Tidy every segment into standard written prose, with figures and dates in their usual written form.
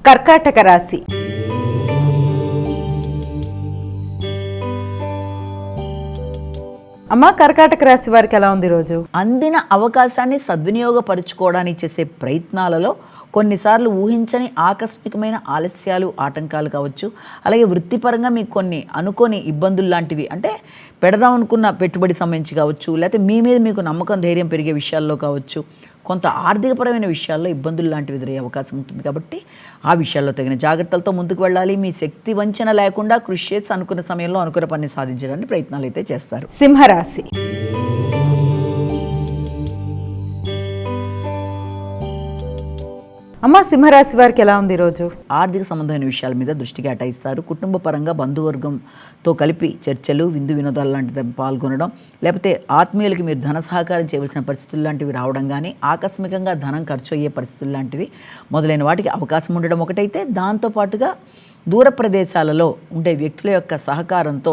కర్కాటక రాశి. అమ్మ, కర్కాటక రాశి వారికి ఎలా ఉంది రోజు? అందిన అవకాశాన్ని సద్వినియోగపరుచుకోవడానికి చేసే ప్రయత్నాలలో కొన్నిసార్లు ఊహించని ఆకస్మికమైన ఆలస్యాలు, ఆటంకాలు కావచ్చు. అలాగే వృత్తిపరంగా మీకు కొన్ని అనుకోని ఇబ్బందులు లాంటివి, అంటే పెడదాం అనుకున్న పెట్టుబడి సంబంధించి కావచ్చు, లేకపోతే మీ మీద మీకు నమ్మకం, ధైర్యం పెరిగే విషయాల్లో కావచ్చు, కొంత ఆర్థికపరమైన విషయాల్లో ఇబ్బందులు లాంటివి ఎదురయ్యే అవకాశం ఉంటుంది. కాబట్టి ఆ విషయాల్లో తగిన జాగ్రత్తలతో ముందుకు వెళ్ళాలి. మీ శక్తి వంచన లేకుండా కృషి చేసి అనుకున్న సమయంలో అనుకున్న పని సాధించడానికి ప్రయత్నాలు అయితే చేస్తారు. సింహరాశి. అమ్మ, సింహరాశి వారికి ఎలా ఉంది రోజు? ఆర్థిక సంబంధమైన విషయాల మీద దృష్టి కేటాయిస్తారు. కుటుంబ పరంగా బంధువర్గంతో కలిపి చర్చలు, విందు వినోదాలు లాంటివి పాల్గొనడం, లేకపోతే ఆత్మీయులకి మీరు ధన సహకారం చేయవలసిన పరిస్థితులు లాంటివి రావడం కానీ, ఆకస్మికంగా ధనం ఖర్చు అయ్యే పరిస్థితులు లాంటివి మొదలైన వాటికి అవకాశం ఉండడం ఒకటైతే, దాంతోపాటుగా దూర ప్రదేశాలలో ఉండే వ్యక్తుల యొక్క సహకారంతో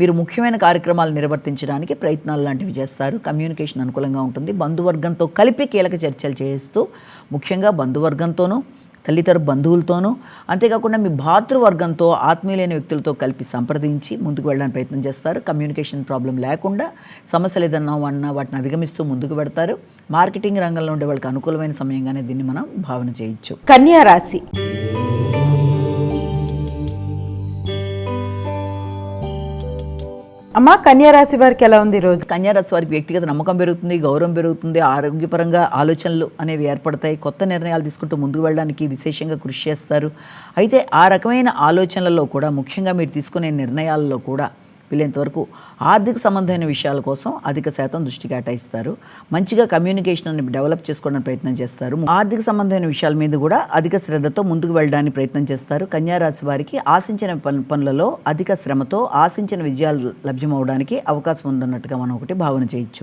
మీరు ముఖ్యమైన కార్యక్రమాలు నిర్వర్తించడానికి ప్రయత్నాలు లాంటివి చేస్తారు. కమ్యూనికేషన్ అనుకూలంగా ఉంటుంది. బంధువర్గంతో కలిపి కీలక చర్చలు చేస్తూ, ముఖ్యంగా బంధువర్గంతోనూ, తల్లితరపు బంధువులతోనూ, అంతేకాకుండా మీ భాతృవర్గంతో, ఆత్మీయులైన వ్యక్తులతో కలిపి సంప్రదించి ముందుకు వెళ్ళడానికి ప్రయత్నం చేస్తారు. కమ్యూనికేషన్ ప్రాబ్లం లేకుండా సమస్యలు ఏదన్నా ఉన్నా వాటిని అధిగమిస్తూ ముందుకు పెడతారు. మార్కెటింగ్ రంగంలో ఉండే వాళ్ళకి అనుకూలమైన సమయంగానే దీన్ని మనం భావన చేయొచ్చు. కన్యా రాశి. అమ్మ, కన్యా రాశి వారికి ఎలా ఉంది రోజు? కన్యారాశి వారికి వ్యక్తిగత నమ్మకం పెరుగుతుంది, గౌరవం పెరుగుతుంది, ఆరోగ్యపరంగా ఆలోచనలు అనేవి ఏర్పడతాయి. కొత్త నిర్ణయాలు తీసుకుంటూ ముందుకు వెళ్ళడానికి విశేషంగా కృషి చేస్తారు. అయితే ఆ రకమైన ఆలోచనలలో కూడా, ముఖ్యంగా మీరు తీసుకునే నిర్ణయాలలో కూడా వీలైనంతవరకు ఆర్థిక సంబంధమైన విషయాల కోసం అధిక శాతం దృష్టి కేటాయిస్తారు. మంచిగా కమ్యూనికేషన్ డెవలప్ చేసుకోవడానికి ప్రయత్నం చేస్తారు. ఆర్థిక సంబంధమైన విషయాల మీద కూడా అధిక శ్రద్ధతో ముందుకు వెళ్ళడానికి ప్రయత్నం చేస్తారు. కన్యారాశి వారికి ఆశించిన పనులలో అధిక శ్రమతో ఆశించిన విజయాలు లభ్యమవడానికి అవకాశం ఉందన్నట్టుగా మనం ఒకటి భావన చేయొచ్చు.